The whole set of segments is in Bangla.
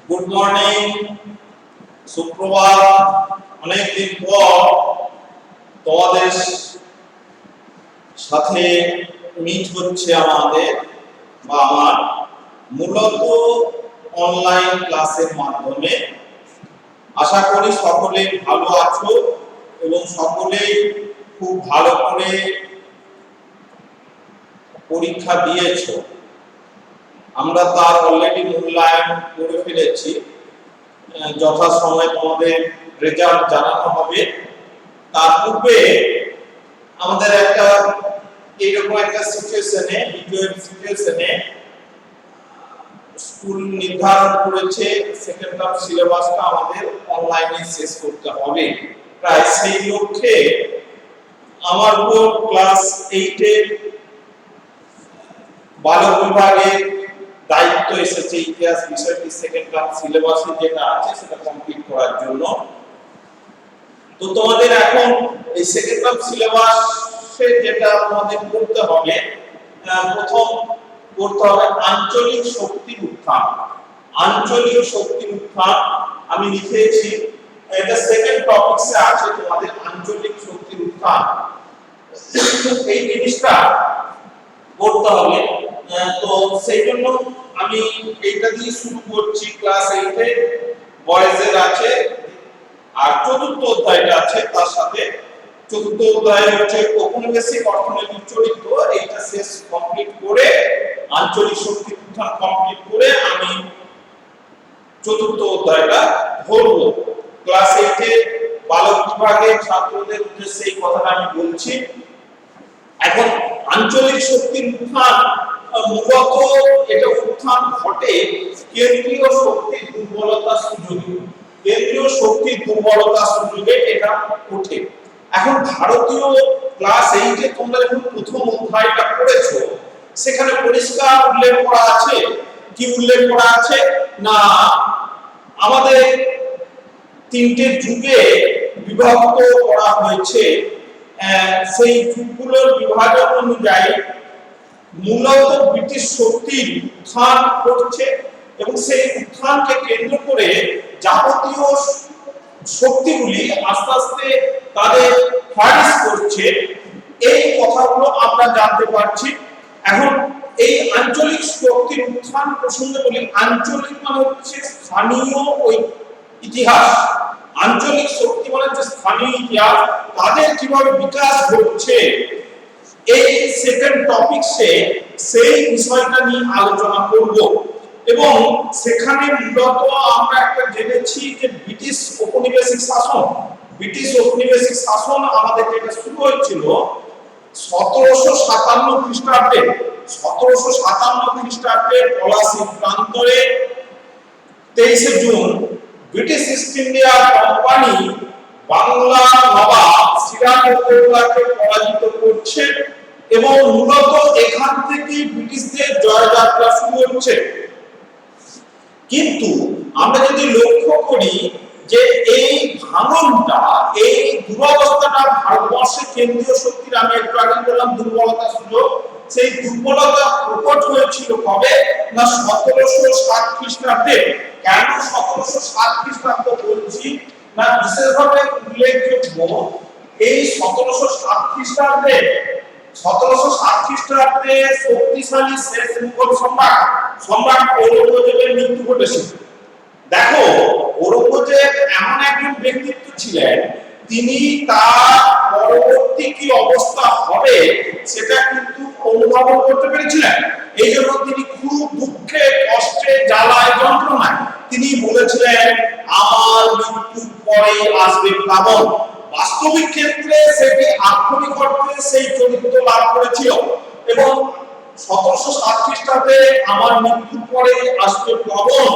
গুড মর্নিং, সুপ্রভাত। অনেকদিন পর তোমাদের সাথে মিট হচ্ছে আমাদের বা আমার, মূলত অনলাইন ক্লাসের মাধ্যমে। আশা করি সকলেই ভালো আছো এবং সকলেই খুব ভালো করে পরীক্ষা দিয়েছো। আমরা তার অলরেডি মূল্যায়ন করে ফেলেছি। যথাসময়ে তোমাদের রেজাল্ট জানানো হবে। তার পূর্বে আমাদের একটা এইরকম একটা সিচুয়েশনে, স্কুল নির্ধারণ করেছে সেকেন্ড টার্ম সিলেবাসটা আমাদের অনলাইনে শেষ করতে হবে। প্রায় সেই লক্ষ্যে আমার উপর ক্লাস 8 এর বালক বিভাগের দায়িত্ব এসেছে ইতিহাস বিষয়টি সেকেন্ড টার্ম সিলেবাসে যেটা আছে সেটা কমপ্লিট করার জন্য। তো তোমাদের এখন এই সেকেন্ড টার্ম সিলেবাসে যেটা তোমাদের করতে হবে, প্রথম করতে হবে আঞ্চলিক শক্তির উত্থান। আঞ্চলিক শক্তির উত্থান আমি লিখেছি, এটা সেকেন্ড টপিকসে আছে তোমাদের আঞ্চলিক শক্তির উত্থান। এই জিনিসটা করতে হবে। তো সেই জন্য আমি এইটা দিয়ে শুরু করছি। ক্লাস 8 এ বয়েজের আছে আর চতুর্থ অধ্যায়টা আছে তার সাথে। চতুর্থ অধ্যায় হচ্ছে ঔপনিবেশিক অর্থনৈতিক চরিত্র। এইটা শেষ কমপ্লিট করে আঞ্চলিক শক্তি উত্থান কমপ্লিট করে আমি চতুর্থ অধ্যায়টা ধরব। ক্লাস 8 এ বালক বিভাগের ছাত্রদের উদ্দেশ্যে এই কথাটা আমি বলছি। এখন আঞ্চলিক শক্তির উত্থান, মূলত এটা উত্থান ঘটে কেন্দ্রীয় শক্তির দুর্বলতার সুযোগে। কেন্দ্রীয় শক্তির দুর্বলতার সুযোগে এটা ওঠে। এখন ভারতীয় ক্লাস 8 এ তোমরা যখন প্রথম অধ্যায়টা পড়েছো, সেখানে পরিষ্কার উল্লেখ করা আছে। কি উল্লেখ করা আছে না, আমাদের তিনটে যুগে বিভক্ত করা হয়েছে। সেই যুগগুলোর বিভাজন অনুযায়ী মূলত ব্রিটিশ শক্তির উত্থান ঘটছে এবং সেই উত্থানকে কেন্দ্র করে যাবতীয় শক্তিগুলি আস্তে আস্তে তাদের ফারিস করছে। এই কথাগুলো আমরা জানতে পারছি। এখন এই আঞ্চলিক শক্তির উত্থান প্রসঙ্গে বলি, আঞ্চলিক মানে হচ্ছে স্থানীয় ওই ইতিহাস। আঞ্চলিক শক্তি মানে হচ্ছে স্থানীয় ইতিহাস, তাদের কিভাবে বিকাশ ঘটছে। এই সেকেন্ড টপিকসে সেই বিষয়টা নিয়ে আলোচনা করব এবং সেখানে মূলত আমরা একটা জেনেছি যে ব্রিটিশ ঔপনিবেশিক শাসন আমাদের যেটা শুরু হয়েছিল 1757 খ্রিস্টাব্দে। 1757 খ্রিস্টাব্দের পলাশী প্রান্তরে 23 June British East India Company Bangla নবাব সিরাজউদ্দৌলাকে পরাজিত করছে এবং মূলত এখান থেকেই ব্রিটিশদের জয়যাত্রা শুরু হচ্ছে। কিন্তু আমরা যদি লক্ষ্য করি যে এই ভাঙনটা, এই দুরবস্থাটা ভারতবর্ষের কেন্দ্রীয় শক্তির, আমি একটু আগে বললাম দুর্বলতা সুযোগ, সেই দুর্বলতা প্রকট হয়েছিল কবে না 1707 খ্রিস্টাব্দে। কেন 1707 খ্রিস্টাব্দ বলছি না, বিশেষভাবে উল্লেখযোগ্য এই 1707 খ্রিস্টাব্দে শক্তিশালী শেষ মুঘল সম্রাট ঔরঙ্গজেবের মৃত্যু ঘটেছিল। দেখো, ঔরঙ্গজেব এমন একজন ব্যক্তিত্ব ছিলেন, তিনি তার পরবর্তী কি অবস্থা হবে সেটা কিন্তু অনুধাবন করতে পেরেছিলেন। এই জন্য তিনি খুব দুঃখে, কষ্টে, জ্বালায়, যন্ত্রণায় তিনি বলেছিলেন আমার মৃত্যুর পরে আসবে প্লাবন। বাস্তবিক ক্ষেত্রে সেটি আক্ষরিক অর্থে সেই চরিত্র লাভ করেছিল এবং 1707 খ্রিস্টাব্দে আমার মৃত্যুর পরে আসবে প্লাবন,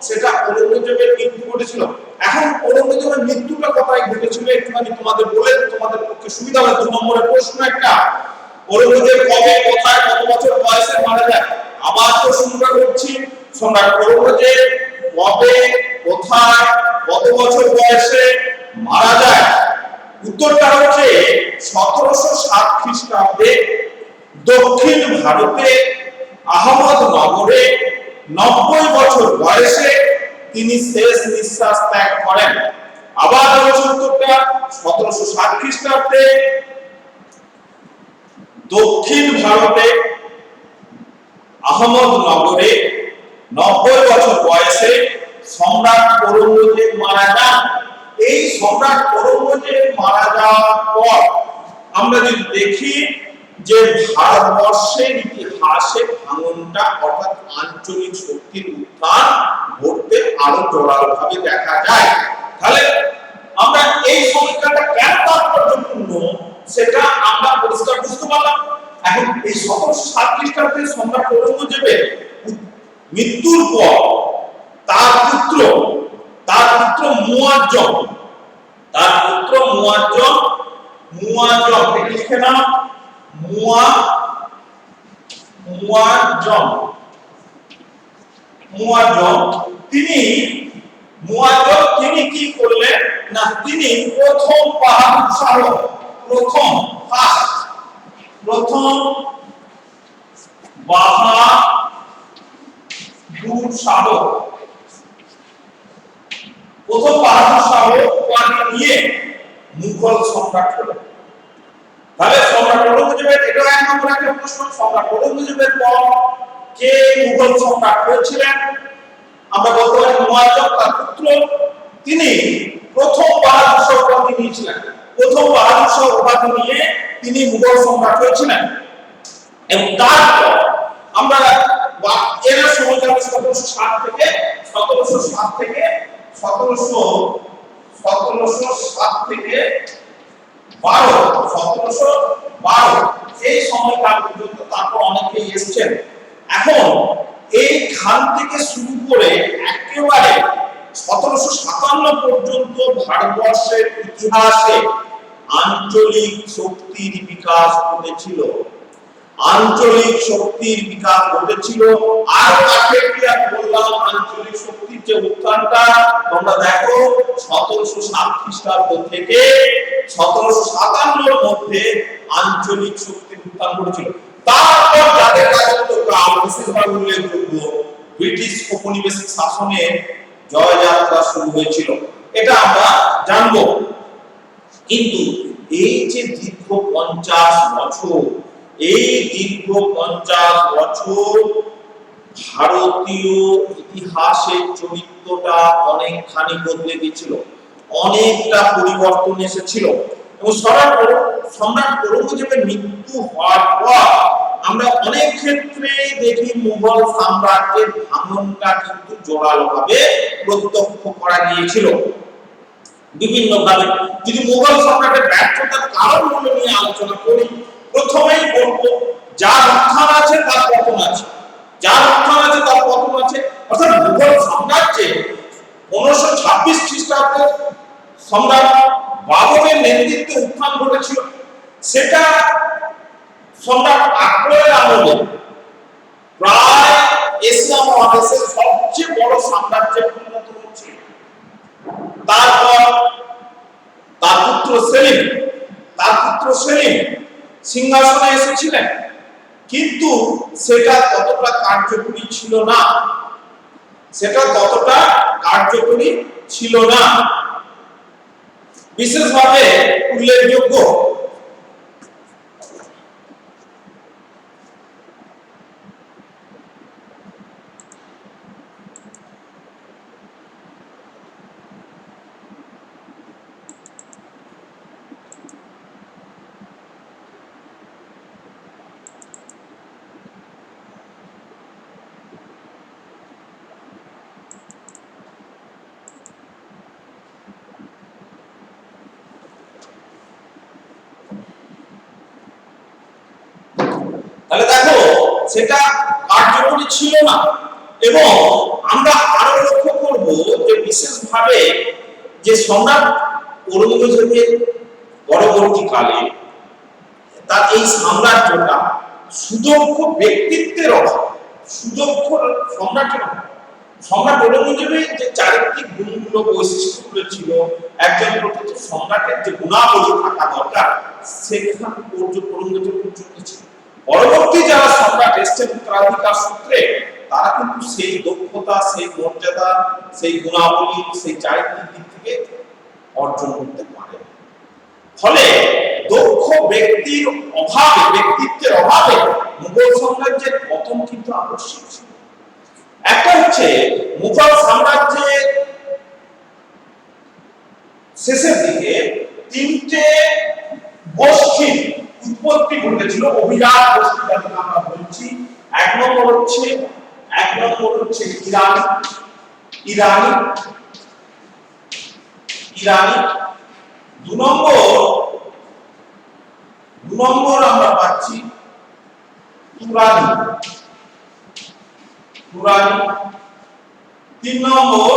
সেটা ঔরঙ্গজেবের মৃত্যু ঘটেছিল। এখন ঔরঙ্গজেবের মৃত্যুটা কোথায় ঘটেছিল একটুখানি তোমাদের বলে তোমাদের পক্ষে সুবিধা হবে। 2 নম্বরের প্রশ্ন একটা, ঔরঙ্গজেব কবে, কোথায়, কত বছর বয়সে মারা যায়? আবার প্রশ্নটা করছি, সম্রাট ঔরঙ্গজেব কবে, কোথায়, কত বছর বয়সে মারা যায়? উত্তরটা হচ্ছে 1707 খ্রিস্টাব্দে দক্ষিণ ভারতে আহমদনগরে 90 বছর বয়সে তিনি শেষ নিঃশ্বাস ত্যাগ করেন। আবার রয়েছে উত্তরটা 1760 খ্রিস্টাব্দে দক্ষিণ ভারতে আহমদনগরে 90 বছর বয়সে সম্রাট ঔরঙ্গজেব মারা যান। এই সম্রাট ঔরঙ্গজেব মারা যাওয়ার পর আমরা যদি দেখি যে ভারতবর্ষের ইতিহাসে ভাঙনটা অর্থাৎ আঞ্চলিক শক্তির উত্থান ঘটতে আরো জোরালোভাবে দেখা যায়। তাহলে আমরা এই সময়কালটা কেন তাৎপর্যপূর্ণ সেটা আমরা পরিষ্কার বুঝতে পারলাম। এখন এই 1760 খ্রিস্টাব্দে সম্রাট ঔরঙ্গজেবের মৃত্যুর পর তার পুত্র মুয়াজ্জম লিখে নাও মুয়াজ্জম তিনি কি করলেন না, তিনি প্রথম বাহাদুর শাহ উপাধি নিয়ে মুঘল সম্রাট হলেন। তাহলে সম্রাট ঔরঙ্গজেবের এটা এক নম্বর একটা প্রশ্ন, সম্রাট ঔরঙ্গজেবের পর কে মুঘল সম্রাট হয়েছিলেন? আমরা বলতে পারি মুয়াজ্জম তার পুত্র, তিনি প্রথম বাহাদুর শাহ উপাধি নিয়েছিলেন। প্রথম বাহাদুর শাহ উপাধি নিয়ে তিনি মুঘল সম্রাট হয়েছিলেন। এবং তারপর আমরা এর সময়কাল 1707 থেকে 1712 এই সময়কাল পর্যন্ত তারপর অনেকেই এসেছেন। এখন এই খান থেকে শুরু করে একেবারে 1757 পর্যন্ত ভারতবর্ষের ইতিহাসে আঞ্চলিক শক্তির বিকাশ ঘটেছিল। আর কাকে কি আমি বললাম আঞ্চলিক শক্তির যে উত্থানটা তোমরা দেখো 1707 খ্রিস্টাব্দ থেকে 1757 এর মধ্যে আঞ্চলিক শক্তির উত্থান ঘটেছিল। তারপর যাদের রাজত্বকাল বিশেষভাবে উল্লেখযোগ্য ব্রিটিশ উপনিবেশিক শাসনের জয়যাত্রা শুরু হয়েছিল, এটা আমরা জানবো। কিন্তু এই যে দীর্ঘ 50 বছর ভারতীয় ইতিহাসের চরিত্রটা অনেকখানি বদলে গিয়েছিল, অনেকটা পরিবর্তন এসেছিল। এবং সম্রাট ঔরঙ্গজেবের মৃত্যু হওয়ার পর আমরা অনেক ক্ষেত্রে দেখি মুঘল সাম্রাজ্যের ভাঙনটা কিন্তু জোরালোভাবে প্রত্যক্ষ করা গিয়েছিল বিভিন্ন ভাবে। যদি মুঘল সম্রাটের ব্যর্থতার কারণগুলো নিয়ে আলোচনা করি, প্রথমেই বলবো যার উত্থান আছে তার পতন আছে, অর্থাৎ মুঘল সাম্রাজ্যে 1526 খ্রিস্টাব্দে সম্রাট বাবরের নেতৃত্বে উত্থান ঘটেছিল। সেটা সম্রাট আকবরের আমলে প্রায় এশিয়া মহাদেশের সবচেয়ে বড় সাম্রাজ্যে পরিণত হয়েছিল। তারপর তার পুত্র সেলিম সিংহাসনে এসেছিলেন, কিন্তু সেটা ততটা কার্যকরী ছিল না। বিশেষভাবে উল্লেখযোগ্য তাহলে দেখো সেটা কার্যকরী ছিল না। এবং আমরা আরো লক্ষ্য করব যে বিশেষভাবে যে সম্রাট ঔরঙ্গজেবের পরবর্তীকালে তার এই সাম্রাজ্যটা সুদক্ষ ব্যক্তিত্বের অভাব, সম্রাট ঔরঙ্গজেবের যে চারিত্রিক গুণগুলো বৈশিষ্ট্যগুলো ছিল, একজন প্রকৃত সম্রাটের যে গুণাবলী থাকা দরকার সেখান ঔরঙ্গজেব পর্যন্ত ছিল। পরবর্তী যারা সম্রাট এসেছেন উত্তরাধিকার সূত্রে তারা কিন্তু সেই দক্ষতা, সেই মর্যাদা, সেই গুণাবলী, সেই চারিত্রিক দিক থেকে অর্জন করতে পারে। ফলে দক্ষ ব্যক্তির অভাবে, ব্যক্তিত্বের অভাবে মুঘল সাম্রাজ্যের পতন কিন্তু আবশ্যক ছিল। একটা হচ্ছে মুঘল সাম্রাজ্যের শেষের দিকে তিনটে গোষ্ঠীর উৎপত্তি ঘটেছিল, অভিজাত গোষ্ঠী যাকে আমরা বলছি। এক নম্বর হচ্ছে ইরানি। দু নম্বর আমরা পাচ্ছি তুরানি। 3 নম্বর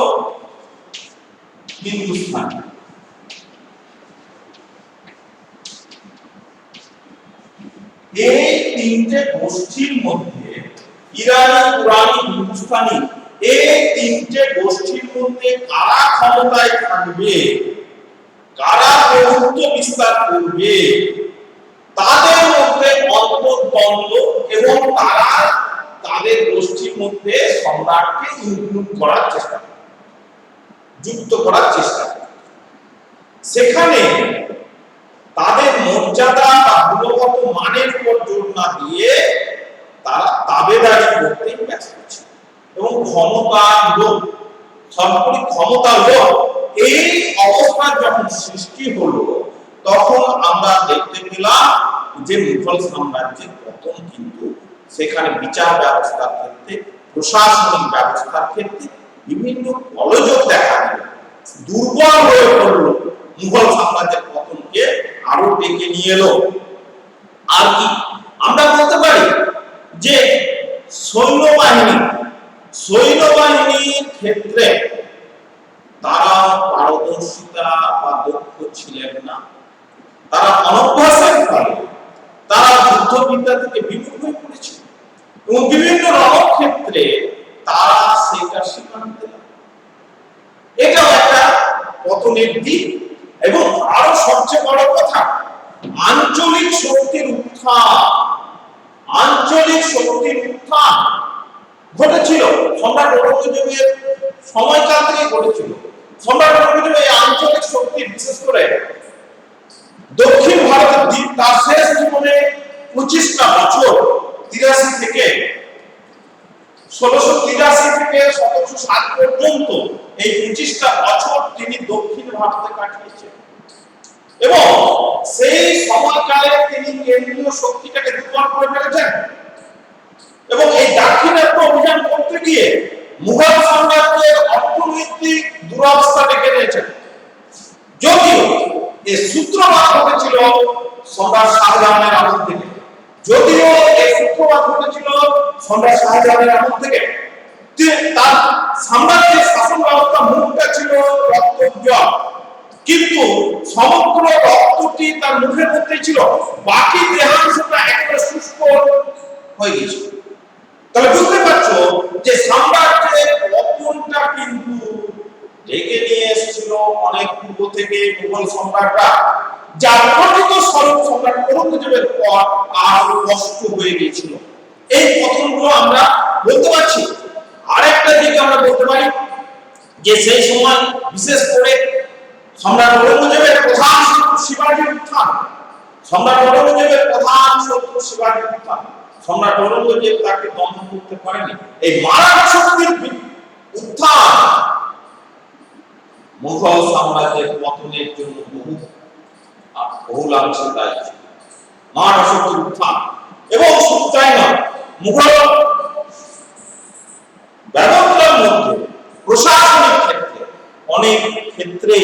হিন্দুস্তানি। এই তিনটে গোষ্ঠীর মধ্যে ইরানি, তুরানি, হিন্দুস্তানি, এই তিনটে গোষ্ঠীর মধ্যে কারা ক্ষমতায় থাকবে, কারা প্রভুত্ব বিস্তার করবে, তাদের মধ্যে অন্তর্দ্বন্দ্ব এবং তারা তাদের গোষ্ঠীর মধ্যে সম্রাটকে ইনক্লুড করার চেষ্টা করে, যুক্ত করার চেষ্টা করে। সেখানে তাদের মর্যাদা বা গুণগত মানের উপর জোর না দিয়ে তারা তাবেদারি করতে ব্যস্ত ছিল এবং ক্ষমতার লোভ, সামরিক ক্ষমতার লোভ, এই অবস্থা যখন সৃষ্টি হলো তখন আমরা দেখতে পেলাম যে মুঘল সাম্রাজ্যের পতন কিন্তু সেখানে বিচার ব্যবস্থার ক্ষেত্রে, প্রশাসনিক ব্যবস্থার ক্ষেত্রে বিভিন্ন গোলযোগ দেখা দিল, দুর্বল হয়ে পড়ল। মুঘল সাম্রাজ্যের পতনকে আরো ডেকে নিয়ে এলো। আর কি আমরা বলতে পারি যে সৈন্যবাহিনীর ক্ষেত্রে তারা পারদর্শিতা বা দক্ষ ছিলেন না। তারা অনভ্যাসের ফলে তারা যুদ্ধবিদ্যা থেকে বিমুখ হয়ে পড়েছিল এবং বিভিন্ন রণক্ষেত্রে তারা সেটা স্বীকার দিল। এটাও একটা পতনের দিক। এবং আরো সবচেয়ে বড় কথা, আঞ্চলিক শক্তির উত্থান ঘটেছিল সম্রাট ঔরঙ্গজেবের সময়কাল থেকে ঘটেছিল। সম্রাট ঔরঙ্গজেব এই আঞ্চলিক শক্তি, বিশেষ করে দক্ষিণ ভারতের দিক, তার শেষ জীবনে 25টা বছর 83 থেকে 1707 পর্যন্ত এই 25টা বছর তিনি দক্ষিণ ভারতে কাটিয়েছেন এবং সেই সময়কালে তিনি কেন্দ্রীয় শক্তিটাকে দুর্বল করে ফেলেছেন এবং এই দাক্ষিণাত্য অভিযান করতে গিয়ে মুঘল সাম্রাজ্যের অর্থনৈতিক দুরবস্থা ডেকে নিয়েছেন। যদিও এর সূত্রপাত ঘটেছিল সম্রাট শাহজাহানের আমল থেকে, তার সাম্রাজ্যের শাসন ব্যবস্থা মুখটা ছিল রক্তোজ্জ্বল, কিন্তু সমগ্র রক্তটি তার মুখের মধ্যে ছিল, বাকি দেহাংশটা একেবারে শুষ্ক হয়ে গেছিল। তাহলে বুঝতে পারছো যে সাম্রাজ্যের পতনটা কিন্তু ডেকে নিয়ে এসেছিল অনেক পূর্ব থেকে মুঘল সম্রাটরা, যার প্রকৃত স্বরূপ সম্রাট ঔরঙ্গজেবের পর আরো কষ্ট হয়ে গিয়েছিল। এই পতনগুলো আমরা বলতে পারছি। আরেকটা দিক আমরা বলতে পারি যে সেই সময় বিশেষ করে সম্রাট ঔরঙ্গজেবের প্রধান শত্রু শিবাজীর উত্থান। সম্রাট ঔরঙ্গজেব তাকে দমন করতে পারেনি। এই মারাঠা শক্তির উত্থান মুঘল সাম্রাজ্যের পতনের জন্য বহুলাংশে দায়ী ছিল। মারাঠা শক্তির উত্থান এবং শুধু তাই নয়, মুঘল ব্যবস্থার মধ্যে প্রশাসনিক ক্ষেত্রে অনেক ক্ষেত্রে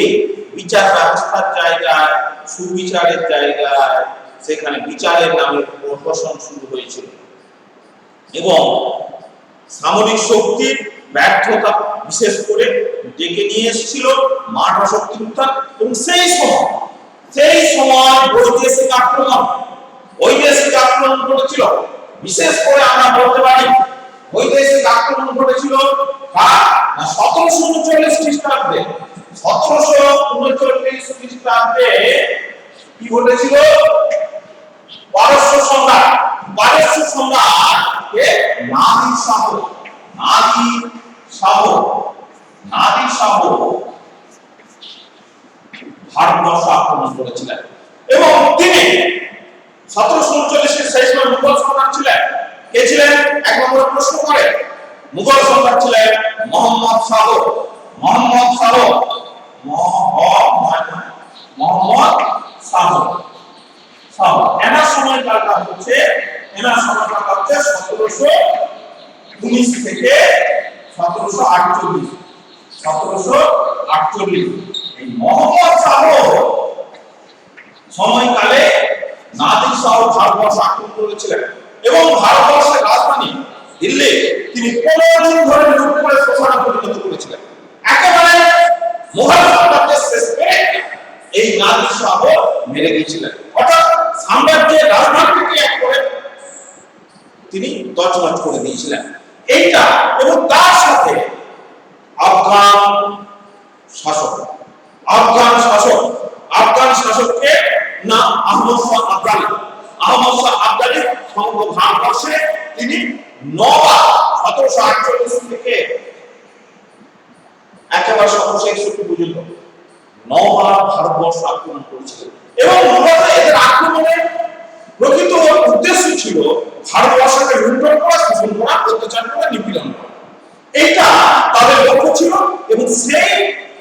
বিচার ব্যবস্থার জায়গায়, সুবিচারের জায়গায় সেখানে বিচারের নামে প্রহসন শুরু হয়েছিল এবং সামরিক শক্তির ব্যর্থতা বিশেষ করে ডেকে নিয়ে এসেছিল মারাঠা শক্তির উত্থান। এবং সেই সময় বৈদেশিক আক্রমণ ঘটেছিল। বিশেষ করে আমরা বলতে পারি বৈদেশিক আক্রমণ ঘটেছিল 1739 খ্রিস্টাব্দে। 1739 খ্রিস্টাব্দে কি ঘটেছিল? পারস্য সম্রাটকে নাদির শাহ নাদির শাহ ভারতবর্ষ আক্রমণ করেছিলেন এবং তিনি 1739 এর শেষ সময় মুঘল সম্রাট ছিলেন। কে ছিলেন? এক নম্বর প্রশ্ন করে মুঘল সম্রাট ছিলেন মোহাম্মদ শাহ। এনার সময়কালটা হচ্ছে 1719 থেকে 1748। এই মোহাম্মদ শাহ সময়কালে নাদির শাহ ভারতবর্ষ আক্রমণ করেছিলেন এবং ভারতবর্ষের রাজধানী দিল্লি তিনি 15 দিন ধরে লুট করে শ্মশানে পরিণত করেছিলেন। একেবারে মুঘল সাম্রাজ্যের শেষে এই নাদির শাহ মেরে গিয়েছিলেন, অর্থাৎ সাম্রাজ্যের রাজধানীকে এক করে তিনি তছনছ করে দিয়েছিলেন। এইটা এবং তার সাথে আফগান শাসককে নাম আহমদ শাহ আবদালী সমগ্র ভারতবর্ষে তিনি 1748 থেকে একেবারে 1761 পর্যন্ত 9 বার ভারতবর্ষ আক্রমণ করেছিলেন এবং মূলত এদের আক্রমণের প্রকৃত উদ্দেশ্য ছিল ভারতবর্ষকে লুণ্ঠন করা, শোষণ করা, অত্যাচার করা, নিপীড়ন করা। এটা তাদের লক্ষ্য ছিল এবং সেই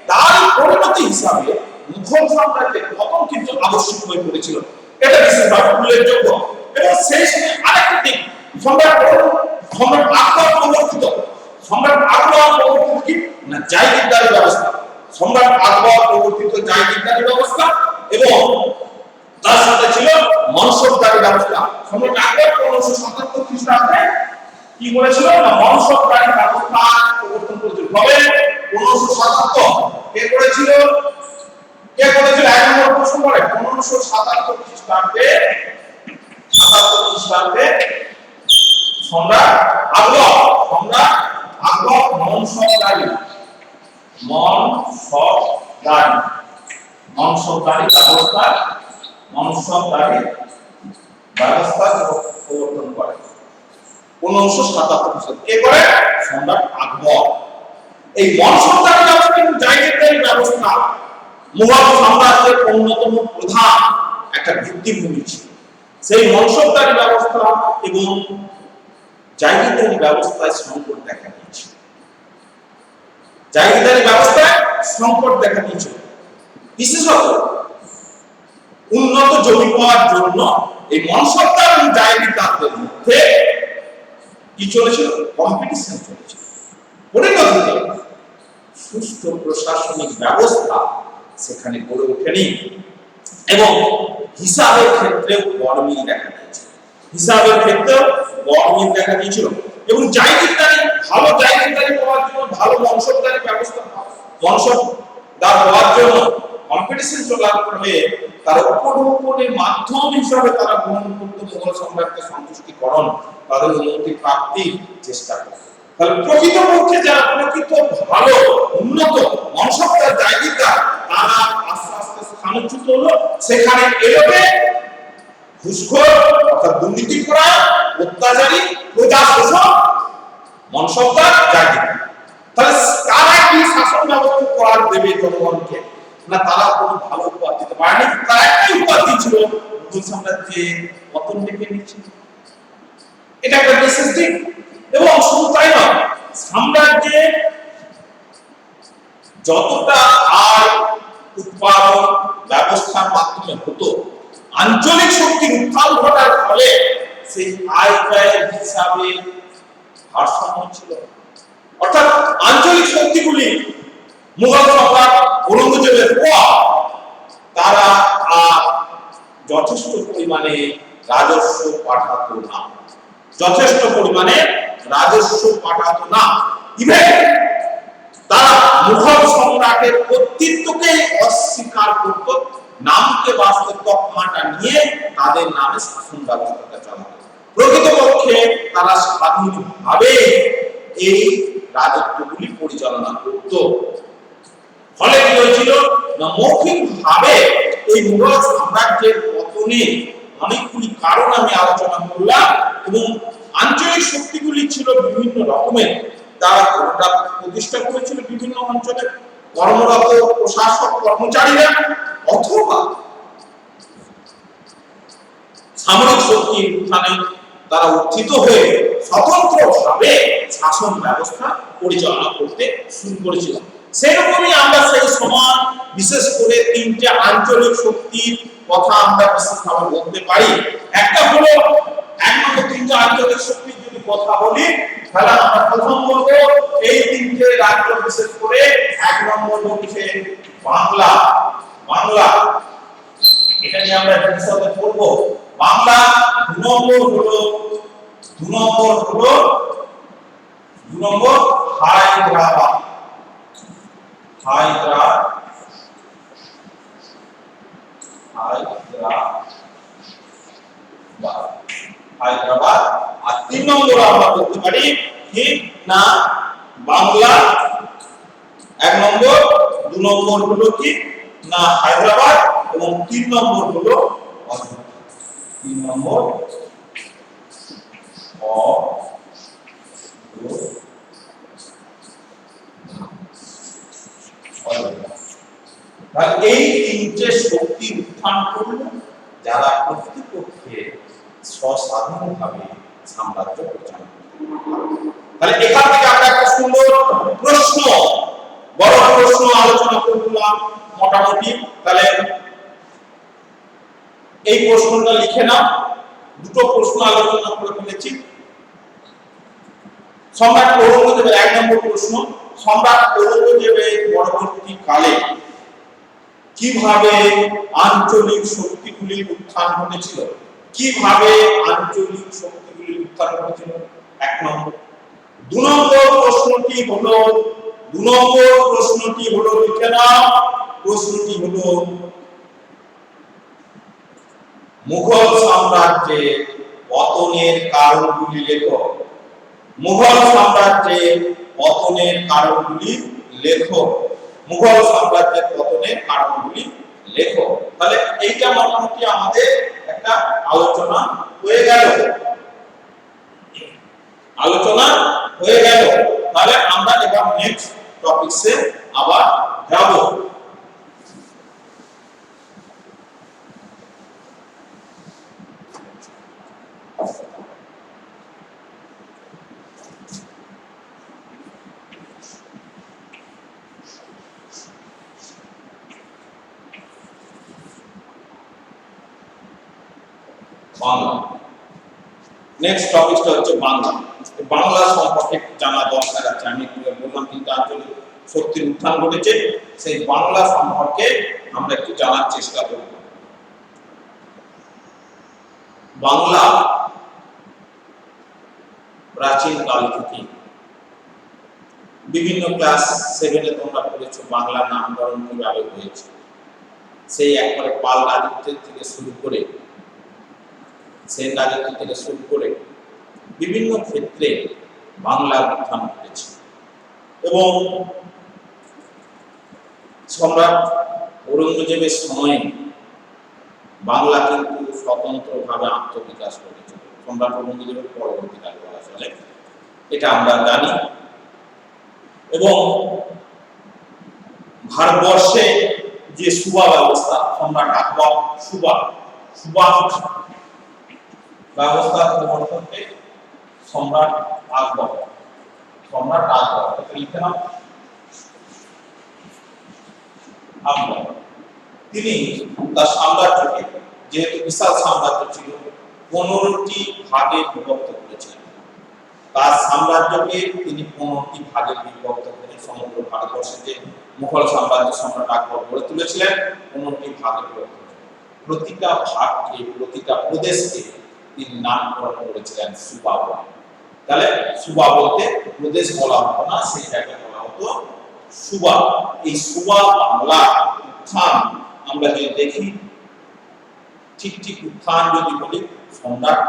তার পরিণতি হিসাবে মুঘল সাম্রাজ্যের পতন কিন্তু আবশ্যক হয়ে পড়েছিল। এটা বিশেষভাবে উল্লেখযোগ্য। এবং সেই সময় আরেকটি দিক সম্রাট আকবর প্রবর্তিত কি না জায়গিরদারি ব্যবস্থা। সম্রাট আকবর প্রবর্তিত জায়গিরদারি ব্যবস্থা এবং তার সাথে ছিল মনসবদারি ব্যবস্থা। সম্রাট আকবর 1577 খ্রিস্টাব্দে কি করেছিল না মনসবদারি ব্যবস্থা প্রবর্তন করেছিল। কবে? 1577। কে করেছিল? এক নম্বর প্রশ্ন করে 1577 খ্রিস্টাব্দে সম্রাট আকবর মনসবদারি ব্যবস্থা প্রবর্তন করে 1577 খ্রিস্টাব্দে। কে করে? সম্রাট আকবর। এই মনসবদারি ব্যবস্থা কিন্তু জায়গিরদারি ব্যবস্থা মুঘল সাম্রাজ্যের অন্যতম প্রধান একটা ভিত্তিভূমি ছিল। সেই মনসবদারি ব্যবস্থা এবং জায়গিরদারি ব্যবস্থায় সংকট দেখা দিয়েছিল। বিশেষত উন্নত জমি পাওয়ার জন্য এই মনসবদার এবং জায়গিরদারদের মধ্যে কি চলেছিল? কম্পিটিশন চলেছিল। পরিণতিতে সুষ্ঠু প্রশাসনিক ব্যবস্থা সেখানে গড়ে ওঠেনি এবং হিসাবের ক্ষেত্রেও গরমিল দেখা দিয়েছিল। এবং ভালো জায়গিরদারি পাওয়ার জন্য, ভালো মনসবদারি ব্যবস্থা মনসবদার হওয়ার জন্য কম্পিটিশন চলাকালে তার উপরোপনের মাধ্যম হিসাবে তারা গ্রহণ করতে মুঘল সম্রাটকে সন্তুষ্টিকরণ, তাদের উন্নতি প্রাপ্তির চেষ্টা করত। তাহলে প্রকৃতপক্ষে যারা প্রকৃত ভালো উন্নত মনসবদার জায়গিরদার তারা আস্তে আস্তে স্থানচ্যুত হলো। সেখানে এলোবে ঘুষখোর অর্থাৎ দুর্নীতি করা, অত্যাচারী, প্রজা শোষণ, মনসবদার জায়গিরদার। তাহলে তারা কি শাসন ব্যবস্থা করার দেবে জনগণকে? না, তারা কোনো ভালো উপহার দিতে পারেনি। তারা একটাই উপহার দিয়েছিল, মুঘল সাম্রাজ্যে পতন ডেকে নিচ্ছিল। এটা একটা বিশেষ দিক। এবং শুধু তাই নয়, সাম্রাজ্যে যতটা আয় উৎপাদন ব্যবস্থার মাধ্যমে হতো, আঞ্চলিক শক্তির উত্থান ঘটার ফলে সেই আয় ব্যয়ের হিসাবে ভারসাম্য ছিল। অর্থাৎ আঞ্চলিক শক্তিগুলি মুঘল সম্রাট ঔরঙ্গজেবের পর তারা যথেষ্ট পরিমাণে রাজস্ব পাঠাতো না। ইভেন তারা মুঘল সম্রাটের কর্তৃত্বকে অস্বীকার করত, নামকে বাস্তব তকমাটা নিয়ে তাদের নামে শাসন ব্যবস্থাটা চালাতো। প্রকৃতপক্ষে তারা স্বাধীনভাবে এই রাজত্বগুলি পরিচালনা করত। ফলে কি হয়েছিল না, মৌখিকভাবে এই মুঘল সাম্রাজ্যের পতনে অনেকগুলি কারণ আমি আলোচনা করলাম এবং আঞ্চলিক শক্তিগুলি ছিল বিভিন্ন রকমের। তারা প্রতিষ্ঠা করেছিল বিভিন্ন অঞ্চলে কর্মরত প্রশাসক কর্মচারীরা অথবা সামরিক শক্তির উত্থানে তারা উত্থিত হয়ে স্বতন্ত্রভাবে শাসন ব্যবস্থা পরিচালনা করতে শুরু করেছিল। সেরকমই আমরা সেই সময় বিশেষ করে তিনটে আঞ্চলিক শক্তির কথা আমরা বিশেষভাবে বলতে পারি। একটা হলো এক নম্বর তিনটে আঞ্চলিক শক্তির যদি কথা বলি তাহলে আমরা প্রথম বলবো এই তিনটে রাজ্য বিশেষ করে এক নম্বর হচ্ছে বাংলা। বাংলা এটা নিয়ে আমরা ভবিষ্যতে পড়ব। বাংলা দু নম্বর হায়দ্রাবাদ। হায়দ্রাবাদ আর 3 নম্বর আমরা বলতে পারি কি না বাংলা 1 নম্বর, 2 নম্বর হলো কি না হায়দ্রাবাদ এবং 3 নম্বর হলো 3 নম্বর এই তিনটে শক্তি উত্থান করল যারা প্রকৃতপক্ষে স্বস্বাধীনভাবে সাম্রাজ্য পরিচালনা করত। তাহলে এখান থেকে আমরা একটা সুন্দর প্রশ্ন, বড় প্রশ্ন আলোচনা করলাম মোটামুটি। তাহলে এই প্রশ্নটা লিখে নাও। দুটো প্রশ্ন আলোচনা করে ফেলেছি। সম্রাট ঔরঙ্গজেবের 1 নম্বর প্রশ্ন, সম্রাট ঔরঙ্গজেবের পরবর্তী কালে কিভাবে আঞ্চলিক শক্তিগুলির উত্থান ঘটেছিল? কিভাবে আঞ্চলিক শক্তিগুলির উত্থান ঘটেছিল 1 নম্বর। 2 নম্বর প্রশ্নটি হলো লিখে নাও। প্রশ্নটি হলো মুঘল সাম্রাজ্যের পতনের কারণগুলি লেখো। মুঘল সাম্রাজ্যের পতনের কারণগুলি লেখো। মুঘল সাম্রাজ্যের পতনের কারণগুলি লেখো। তাহলে এইটা মোটামুটি আমাদের একটা আলোচনা হয়ে গেল। তাহলে আমরা এবার নেক্সট টপিকসে আবার যাব। বাংলা। নেক্সট টপিকটা হচ্ছে বাংলা। বাংলা সম্পর্কে জানা দরকার আছে। আমি বললাম তিনটা আঞ্চলিক শক্তির উত্থান ঘটেছে, সেই বাংলা সম্পর্কে আমরা একটু জানার চেষ্টা করব। বাংলা প্রাচীন কাল থেকে বিভিন্ন ক্লাস 7-এ তোমরা পড়েছো বাংলা নামকরণ কিভাবে হয়েছে। সেই একবারে পাল রাজত্ব থেকে শুরু করে সেন রাজত্ব থেকে শুরু করে বিভিন্ন ক্ষেত্রে বাংলার উত্থান ঘটেছে এবং সম্রাট ঔরঙ্গজেবের সময়ে বাংলা কিন্তু স্বতন্ত্রভাবে আত্মবিকাশ করেছে। সম্রাট ঔরঙ্গজেবের পরবর্তীকালে বলা চলে, এটা আমরা জানি। এবং ভারতবর্ষে যে সুবা ব্যবস্থা, সম্রাট আকবর সুবা ব্যবস্থার প্রবর্তনকে সম্রাট আকবর লিখে নাও। আকবর তিনি তার সাম্রাজ্যকে, যেহেতু বিশাল সাম্রাজ্য ছিল, 15টি ভাগে বিভক্ত করেছিলেন। তার সাম্রাজ্যকে তিনি 15টি ভাগে বিভক্ত করে সমগ্র ভারতবর্ষে যে মুঘল সাম্রাজ্য সম্রাট আকবর গড়ে তুলেছিলেন 15টি ভাগে বিভক্ত। প্রতিটা ভাগকে, প্রতিটা প্রদেশকে তিনি নামকরণ করেছিলেন সুবা বলে। তাহলে সুবা বলতে প্রদেশ বলা হতো না, সেই জায়গায় বলা হতো সুবা। এই সুবা বাংলা উত্থান আমরা যদি দেখি, ঠিক উত্থান যদি বলি সম্রাট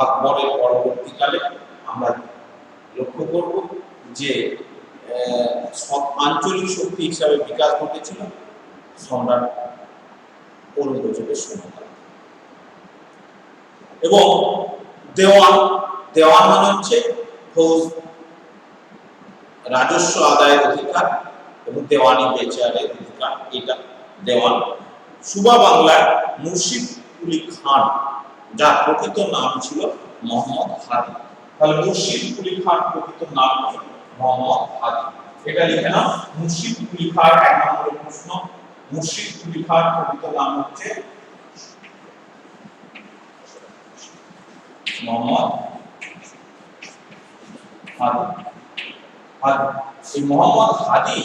আকবরের পরবর্তীকালে আমরা লক্ষ্য করব যে আঞ্চলিক শক্তি হিসাবে বিকাশ ঘটেছিল সম্রাট ঔরঙ্গজেবের সময়কালে। এবং দেওয়ান মানে হচ্ছে ফৌজ রাজস্ব আদায়ের অধিকার এবং দেওয়ানি বেচারের অধিকার, এটা দেওয়ান। সুবা বাংলায় মুর্শিদ কুলি খান, যার প্রকৃত নাম ছিল মোহাম্মদ হাদি। তাহলে মুর্শিদ কুলি খান প্রকৃত নাম কি? মোহাম্মদ হাদি। এটা লিখে নাও। মুর্শিদ কুলি খান 1 নম্বরের প্রশ্ন। মুর্শিদ কুলি খান প্রকৃত নাম হচ্ছে মোহাম্মদ হাদি। এই মোহাম্মদ হাদি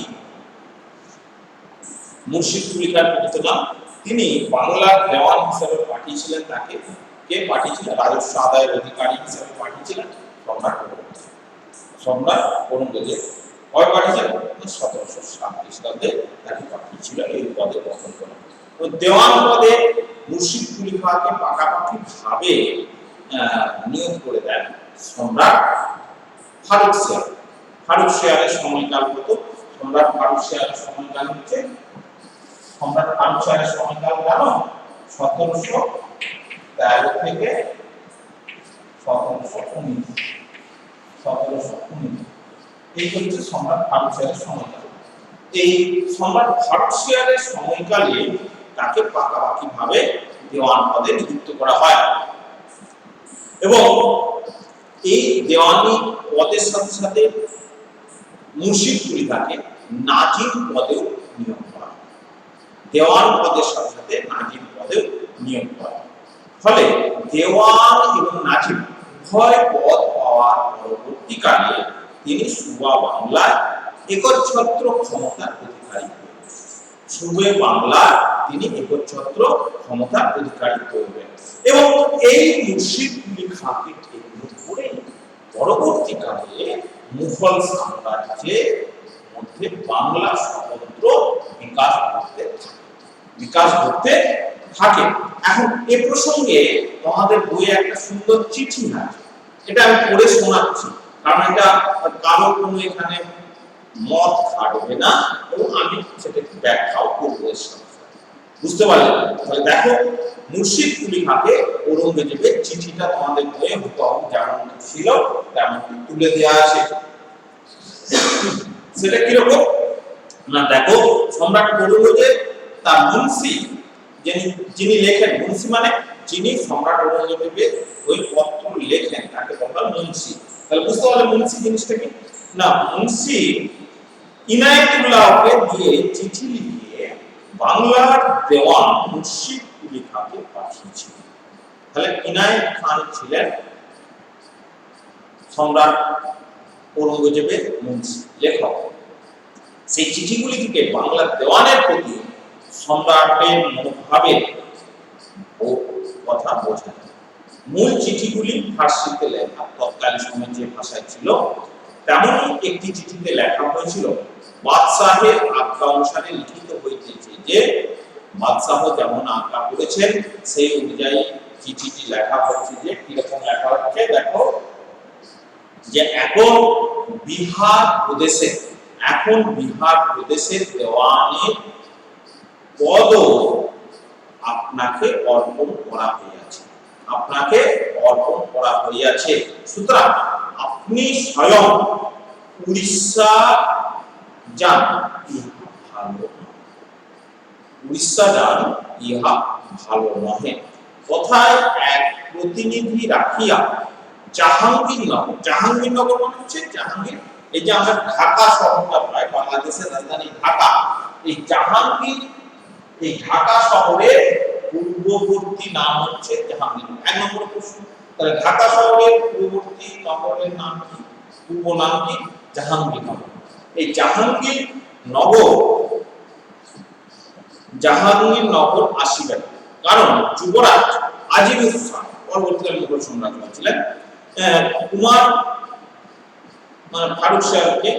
মুর্শিদ কুলি খান প্রকৃত নাম। তিনি বাংলার দেওয়ান হিসেবে পাঠিয়েছিলেন, তাকে কে পাঠিয়েছিলেন? রাজস্ব আদায়ের অধিকারী হিসেবে পাঠিয়েছিলেন সম্রাট ঔরঙ্গজেব। কবে পাঠিয়েছিলেন? 1707 খ্রিস্টাব্দে তাকে পাঠিয়েছিল এই পদে দখল করা। তো দেওয়ান পদে মুর্শিদ কুলি খানকে পাকাপাকি ভাবে নিয়োগ করে দেন সম্রাট ফারুক শেয়ার। ফারুক শেয়ারের সময়কাল কত? সম্রাট ফারুক শেয়ারের সময়কাল হচ্ছে, সম্রাট ফারুক শেয়ারের সময়কাল জানো? 1713 থেকে 1719। এই হচ্ছে সম্রাট ফারুক শেয়ারের সময়কাল। এই সম্রাট ফারুক শেয়ারের সময়কালে তাকে পাকাপাকি ভাবে দেওয়ান পদে নিযুক্ত করা হয় এবং এই দেওয়ানি পদের সাথে সাথে মুর্শিদ কুলি খানকে নাজিম পদেও নিয়োগ করা হয়। দেওয়ান পদের সাথে সাথে নাজিম পদেও নিয়োগ করা হয়। ফলে দেওয়ান এবং নাজিম উভয় পদ পাওয়ার পরবর্তীকালে তিনি সুবা বাংলার একচ্ছত্র ক্ষমতার অধিকারী। সুবে বাংলা তিনি একচ্ছত্র ক্ষমতার অধিকারী হবেন এবং এই মুর্শিদ কুলি খানকে কেন্দ্র করে পরবর্তীকালে মুঘল সাম্রাজ্যের মধ্যে বাংলা স্বতন্ত্র বিকাশ করতে থাকে। এখন এ প্রসঙ্গে তোমাদের বইয়ে একটা সুন্দর চিঠি আছে, এটা আমি পড়ে শোনাচ্ছি, কারণ এটা কারো কোনো এখানে মত খাটবে না এবং আমি সেটা ব্যাখ্যাও করবো। বুঝতে পারলে? তাহলে দেখো, মুর্শিদ কুলি খানকে ঔরঙ্গজেবের চিঠিটা তোমাদের বইয়ে হুবহু যেমন ছিল তেমন তুলে দেওয়া আছে। সেটা কিরকম না, দেখো, সম্রাট ঔরঙ্গজেব তার মুন্সি, যিনি লেখেন, মুন্সি মানে যিনি সম্রাট ঔরঙ্গজেবের ওই পত্র লেখেন তাকে বলা মুন্সি। তাহলে বুঝতে পারলে মুন্সি জিনিসটা কি না, মুন্সি ইনায়েতুল্লাহকে দিয়ে চিঠি লিখিয়ে বাংলার দেওয়ান মুর্শিদ কুলি খানকে পাঠিয়েছিলেন। তাহলে ইনায়েত খান ছিলেন সম্রাট ঔরঙ্গজেবের মুন্সি, লেখক। সেই চিঠিগুলি থেকে বাংলার দেওয়ানের প্রতি সম্রাটের মনোভাবের কথা বোঝা যায়। মূল চিঠিগুলি ফার্সিতে লেখা, তৎকালীন সময়ে যে ভাষায় ছিল তেমনই একটি চিঠিতে লেখা হয়েছিল। বাদশাহের আজ্ঞা অনুসারে লিখিত হইতেছে যে বাদশাহ যেমন আজ্ঞা করেছেন সেই অনুযায়ী চিঠিটি লেখা হচ্ছে। যে কিরকম লেখা হচ্ছে দেখো, যে এখন বিহার প্রদেশের দেওয়ানের পদ আপনাকে অর্পণ করা হইয়াছে। সুতরাং আপনি স্বয়ং উড়িষ্যা যান, ইহা ভালো নহে। কোথায় এক প্রতিনিধি রাখিয়া জাহাঙ্গীরনগর মানে হচ্ছে জাহাঙ্গীর, এই যে আমরা ঢাকা শহরটা পাই, বাংলাদেশের রাজধানী ঢাকা, এই ঢাকা শহরের পূর্ববর্তী নাম হচ্ছে জাহাঙ্গীর। 1 নম্বর প্রশ্ন। তাহলে ঢাকা শহরের পূর্ববর্তী নগরের নাম কি? পূর্ব নাম কি? জাহাঙ্গীরনগর। এই জাহাঙ্গীরনগর আসিবেন, কারণ যুবরাজ আজিমুস খান পরবর্তীকালে মুঘল সম্রাট ছিলেন, কুমার মানে ফারুক শেয়ারকে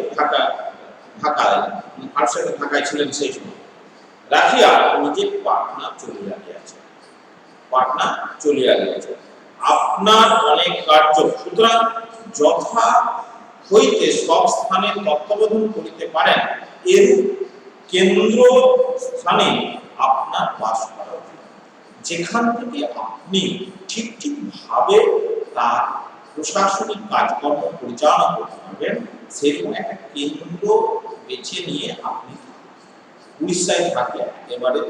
ঢাকায় ছিলেন সেই সময়, রাখিয়া নিজে পাটনা চলিয়া গিয়াছে। আপনার অনেক কার্য, সুতরাং যথা হইতে সব স্থানে তত্ত্বাবধান করিতে পারেন, এরূপ কেন্দ্র স্থানে আপনার বাস করা উচিত, যেখান থেকে আপনি ঠিক ভাবে তার প্রশাসনিক কাজকর্ম পরিচালনা করতে পারবেন, সেরকম একটা কেন্দ্র বেছে নিয়ে আপনি উড়িষ্যায় থাকে এবারে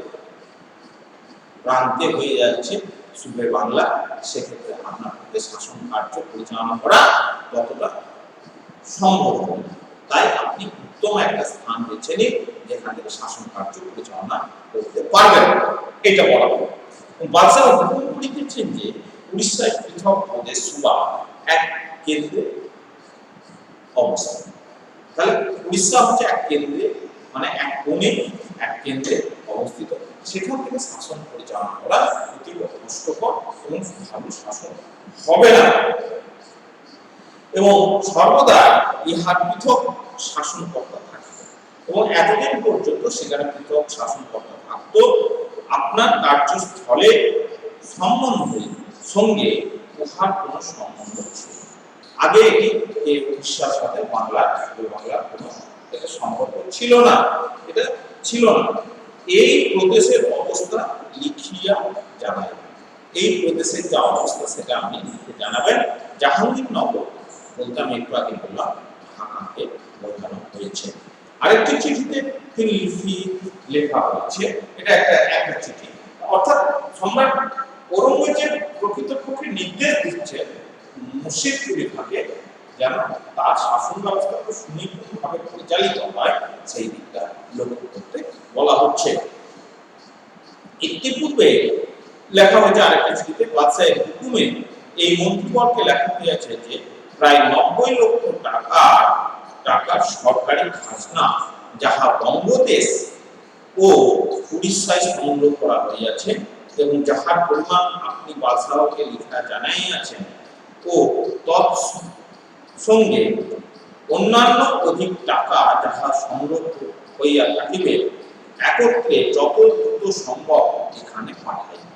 প্রান্তে হয়ে যাচ্ছে সুবে বাংলা, সেক্ষেত্রে আপনার পক্ষে শাসন কার্য পরিচালনা করা ততটা সম্ভব হবে না। তাই আপনি উত্তম একটা স্থান বেছে নিন যেখান থেকে শাসন কার্য পরিচালনা করতে পারবেন, এটা বলা হলো। বাদশাহ হুকুম করিতেছেন যে উড়িষ্যায় পৃথক প্রদেশ সুবা এক কেন্দ্রে অবস্থান। তাহলে উড়িষ্যা হচ্ছে এক কেন্দ্রে, মানে এক কোণে এক কেন্দ্রে অবস্থিত, সেখান থেকে শাসন পরিচালনা করা অতি কষ্টকর এবং ভালো শাসন হবে না, এবং সর্বদা ইহার পৃথক শাসনকর্তা থাকে, এবং এতদিন পর্যন্ত সেখানে পৃথক শাসনকর্তা থাকত। আপনার কার্যস্থলে সম্বন্ধে সঙ্গে উহার কোনো সম্বন্ধ ছিল আগে এটি এই উড়িষ্যার সাথে বাংলার কোনো এটা সম্পর্ক ছিল না, এটা ছিল না। এই প্রদেশের অবস্থা লিখিয়া জানাই, এই প্রদেশের যা অবস্থা সেটা আপনি লিখে জানাবেন। জাহাঙ্গীরনগর বলতে আমি একটু আগে বললাম ঢাকাকে বোঝানো হয়েছে। আরেকটি চিঠিতে তিনি লেখা হয়েছে, এটা একটা চিঠি, অর্থাৎ সম্রাট ঔরঙ্গজেব প্রকৃতপক্ষে নির্দেশ দিচ্ছে মুর্শিদ কুলিখাকে যেন তার শাসন ব্যবস্থা সুনিপুণভাবে পরিচালিত হয়, সেই দিকটা লক্ষ্য করতে বলা হচ্ছে। ইতিপূর্বে লেখা হয়েছে আরেকটা চিঠিতে বাদশাহের হুকুমে এই মন্ত্রীবর্গকে লেখা হয়েছে যে প্রায় 90 লক্ষ টাকার সরকারি খাজনা যাহা বঙ্গদেশ ও উড়িষ্যায় সংগ্রহ করা হইয়াছে এবং যাহার পরিমাণ আপনি বাদশাহকে লিখা জানাইয়াছেন ও তৎসঙ্গে অন্যান্য অধিক টাকা যাহা সংগ্রহ হইয়া থাকিবে একত্রে যত দ্রুত সম্ভব এখানে পাঠাইবেন,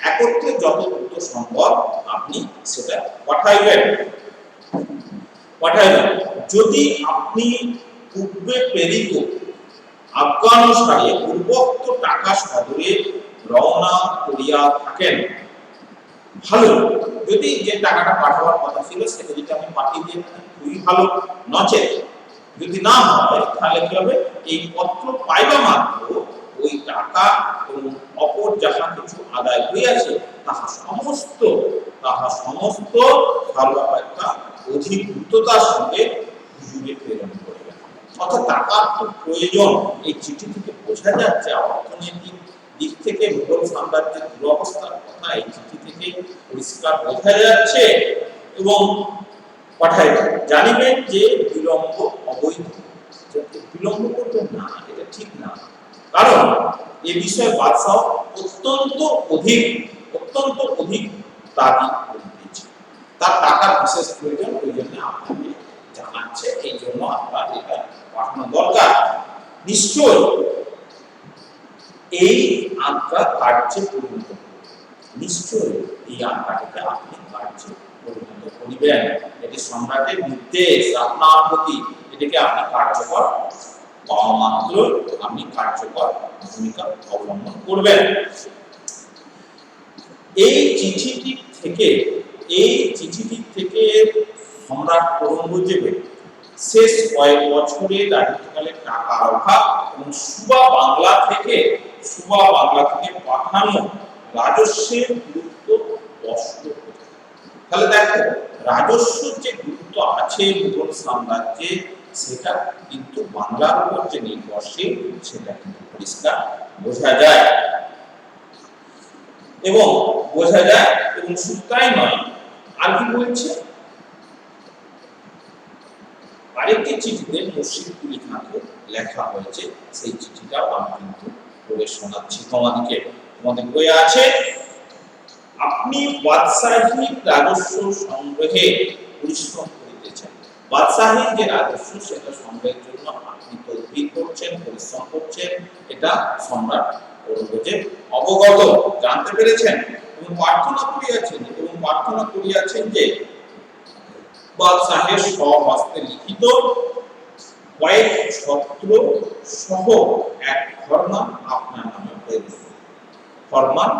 একত্রে যত দ্রুত সম্ভব আপনি সেটা পাঠাইবেন। যদি আপনি পূর্বে প্রেরিত আজ্ঞানুসারে পূর্বোক্ত টাকা সদরে রওনা করিয়া থাকেন ভালো, যদি যে টাকাটা পাঠাবার কথা ছিল সেটা যদি আপনি পাঠিয়ে দিয়ে থাকেন খুবই ভালো, নচেত যদি না হয় তাহলে কি হবে, এই পত্র পাইবা মাত্র ওই টাকা এবং অপর যাহা কিছু আদায় হইয়াছে তাহা সমস্ত ভালো একটা অধিক দ্রুততার সঙ্গে হুজুরে প্রেরণ করবেন। অর্থাৎ টাকার খুব প্রয়োজন, এই চিঠি থেকে বোঝা যাচ্ছে অর্থনৈতিক দিক থেকে মুঘল সাম্রাজ্যের দুরবস্থার কথা এই চিঠি থেকে পরিষ্কার বোঝা যাচ্ছে। এবং পাঠাইবেন, জানিবেন যে বিলম্ব অবৈধ, বিলম্ব করবেন না, এটা ঠিক না, কারণ এই বিষয়ে বাদশাহ অত্যন্ত অধিক দাবি করিতেছে, তার টাকার বিশেষ প্রয়োজন, ওই জন্য আপনাকে জানাচ্ছে, এই জন্য আপনার এটা পাঠানো দরকার। নিশ্চয় এই আজ্ঞা কার্যে পরিণত করবেন, নিশ্চয় এই আজ্ঞাটাকে আপনি কার্যে পরিণত করিবেন, এটি সম্রাটের নির্দেশ আপনার প্রতি, এটাকে আপনি কার্যকর পাওয়া মাত্র আপনি কার্যকর ভূমিকা অবলম্বন করবেন। এই চিঠিটি থেকে সম্রাট ঔরঙ্গজেবের শেষ কয়েক বছরে রাজত্বকালে টাকার অভাব এবং সুবা বাংলা থেকে পাঠানো রাজস্বের গুরুত্ব স্পষ্ট। তাহলে দেখো রাজস্বের যে গুরুত্ব আছে মুঘল সাম্রাজ্যে, সেটা কিন্তু বাংলার উপর যে নির্ভরশীল সেটা কিন্তু পরিষ্কার বোঝা যায়, এবং শুধু তাই নয়, আর কি বলছে আরেকটি চিঠিতে মুর্শিদ কুলি খানকে লেখা হয়েছে, সেই চিঠিটা আমি কিন্তু পড়ে শোনাচ্ছি তোমাদের বইয়ে আছে। আপনি বাদশাহীর রাজস্ব সংগ্রহে পরিশ্রম করিতেছেন, বাদশাহীর যে রাজস্ব সেটা সংগ্রহের জন্য আপনি তদবির করছেন, পরিশ্রম করছেন, এটা সম্রাট ঔরঙ্গজেব অবগত, জানতে পেরেছেন এবং প্রার্থনা করিয়াছেন যে বাদশাহের স্বহস্তে লিখিত কয়েক ছত্র সহ এক ফরমান আপনার নামে প্রেরিত। ফরমান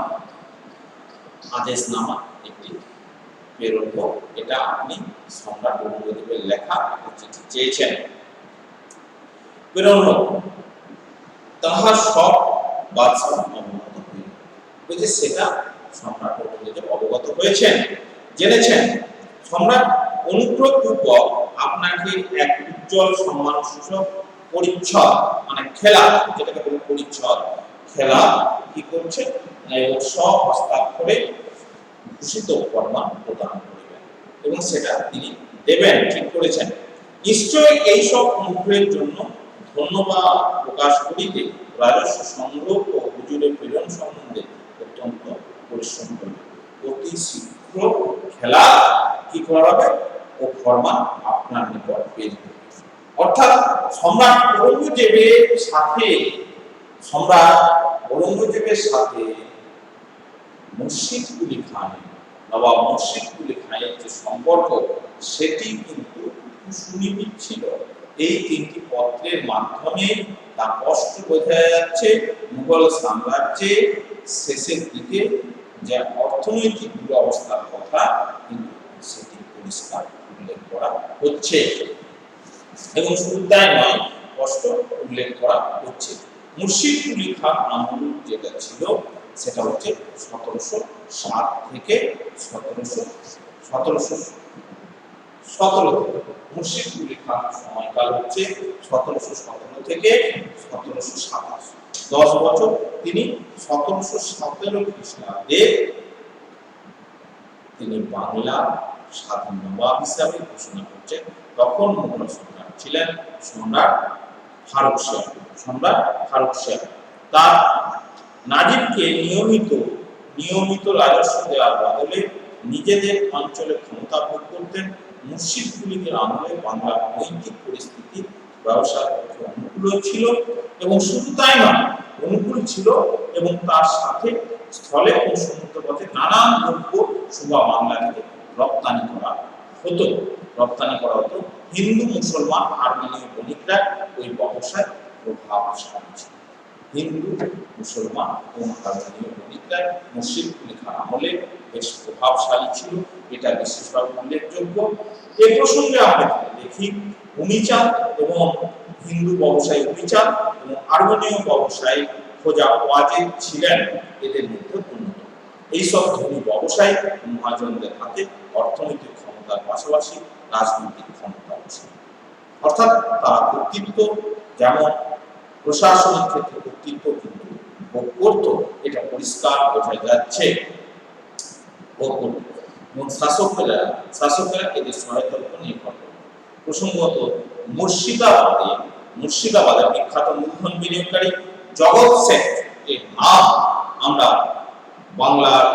আদেশনামা একটি বেরোবো, এটা আপনি সম্রাট ঔরঙ্গজেবের লেখা একটা চিঠি চেয়েছেন। বেরোলো, তাহার সব বাদশাহ অবগত হইল। বলছে সেটা সম্রাট ঔরঙ্গজেব অবগত হয়েছেন, জেনেছেন। সম্রাট অনুগ্রহপূর্বক আপনাকে এক উজ্জ্বল সম্মানসূচক পরিচ্ছদ, মানে খেলা, যেটাকে বলে পরিচ্ছদ, খেলা কি করছে এবং স্বহস্তাক্ষরে ঘোষিত ফরমান প্রদান করিবেন এবং সেটা তিনি দেবেন, ঠিক করেছেন। নিশ্চয়ই এইসব অনুগ্রহের জন্য ধন্যবাদ প্রকাশ করিতে রাজস্ব সংগ্রহ ও হুজুরের প্রেরণ সম্বন্ধে অত্যন্ত পরিশ্রম করবে। অতি শীঘ্র খেলা কি করাবে ও ফরমান আপনার নিকট পেশ করবে। অর্থাৎ সম্রাট ঔরঙ্গজেবের সাথে মুর্শিদ কুলি খান, নবাব মুর্শিদ কুলি খানের যে সম্পর্ক সেটি কিন্তু সুনিবিড় ছিল। এই তিনটি পত্রের মাধ্যমে তা স্পষ্ট বোঝা যাচ্ছে মুঘল সাম্রাজ্যের শেষের দিকে যে অর্থনৈতিক দুরবস্থার কথা কিন্তু সেটি পরিষ্কার উল্লেখ করা হচ্ছে এবং শুধু তাই নয়, স্পষ্ট উল্লেখ করা হচ্ছে। মুর্শিদ কুলি খান আমল যেটা ছিল সেটা হচ্ছে 1707 থেকে 1717 মুর্শিদ কুলি খান সময়কাল হচ্ছে 1717 থেকে 1727, 10 বছর। তিনি 1717 খ্রিস্টাব্দে তিনি বাংলা স্বাধীন নবাব হিসাবে ঘোষণা করছেন। তখন মুঘল সম্রাট ছিলেন সম্রাট ফারুক শাহ। তার নাজিবকে নিয়মিত রাজস্ব দেওয়ার বদলে নিজেদের অঞ্চলে ক্ষমতা ভোগ করতেন। মুর্শিদ কুলির আমলে বাংলার নৈতিক পরিস্থিতি ব্যবসার পক্ষে অনুকূল ছিল এবং শুধু তাই নয়, অনুকূল ছিল এবং তার সাথে স্থলে ও সমুদ্র পথে নানান দ্রব্য সুবা বাংলা থেকে রপ্তানি করা হতো। হিন্দু মুসলমান আর্মেনীয় বণিকরা ওই ব্যবসায় প্রভাবশালী ছিল। হিন্দু মুসলমান ও আর্মেনীয় বণিকরা মুর্শিদ কুলি খান আমলে বেশ প্রভাবশালী ছিল, এটা বিশেষভাবে উল্লেখযোগ্য। এ প্রসঙ্গে আমরা দেখি উমিচাঁদ এবং হিন্দু ব্যবসায়ী উমিচাঁদ এবং আর্মেনীয় ব্যবসায়ী খোজা ওয়াজেদ ছিলেন এদের মধ্যে অন্যতম। এইসব ধনী ব্যবসায়ী মহাজনদের হাতে অর্থনৈতিক ক্ষমতার পাশাপাশি রাজনৈতিক ক্ষমতা ছিল। অর্থাৎ তারা কর্তৃত্ব, যেমন প্রশাসনিক ক্ষেত্রে কর্তৃত্ব কিন্তু ভোগ করত, এটা পরিষ্কার বোঝা যাচ্ছে। এবং শাসকেরা এদের সহায়তার উপর নির্ভর করে। প্রসঙ্গত মুর্শিদাবাদের বিখ্যাত মূলধন বিনিয়োগকারী জগৎ শেঠ এর নাম আমরা বাংলার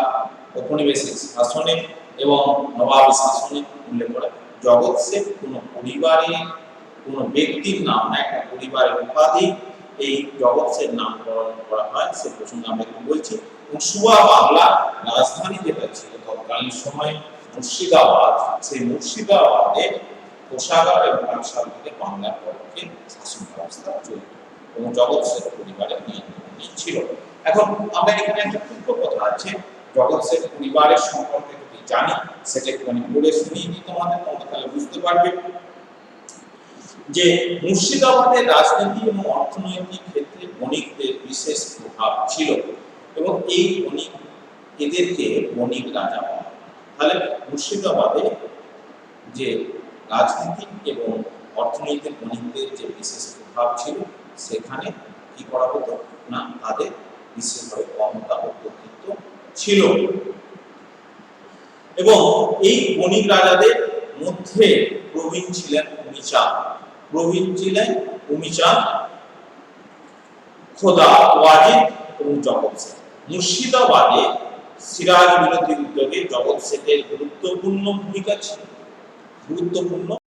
ঔপনিবেশিক শাসনে এবং নবাবী শাসনে উল্লেখ করা। জগৎ শেঠ কোনো পরিবারের, কোনো ব্যক্তির নাম না, একটা পরিবারের উপাধি। এই জগৎ শেঠ নামকরণ করা হয়, সে প্রসঙ্গে আমরা একটু বলছি। এবং সুবা বাংলা রাজধানী যেটা ছিল তৎকালীন সময়ে মুর্শিদাবাদ, সেই মুর্শিদাবাদে কোষাগার এবং ব্যবসার দিকে বাংলার পক্ষে শাসন ব্যবস্থা চলত এবং জগৎ শেঠ পরিবারের নিয়ন্ত্রণ ছিল। এখন আমরা এখানে একটা ক্ষুদ্র কথা আছে জগৎ শেঠ পরিবারের সম্পর্কে যদি জানি, সেটা একটুখানি পড়ে শুনিয়ে দিই তোমাদের, তোমরা তাহলে বুঝতে পারবে যে মুর্শিদাবাদের রাজনীতি এবং অর্থনৈতিক ক্ষেত্রে বণিকদের বিশেষ প্রভাব ছিল এবং এই এদেরকে বণিক রাজা বলা। তাহলে মুর্শিদাবাদে যে রাজনীতি এবং অর্থনৈতিক বণিকদের যে বিশেষ প্রভাব ছিল, সেখানে কি করা হতো না, তাদের বিশেষভাবে ক্ষমতা ও কর্তৃত্ব ছিল। এবং এই বণিক রাজাদের মধ্যে প্রবীণ ছিলেন উমিচাঁদ, খোদা ওয়াজিদ এবং জগৎ শেঠ। মুর্শিদাবাদে সিরাজ বিরোধী উদ্যোগে জগৎ শেঠের গুরুত্বপূর্ণ ভূমিকা ছিল।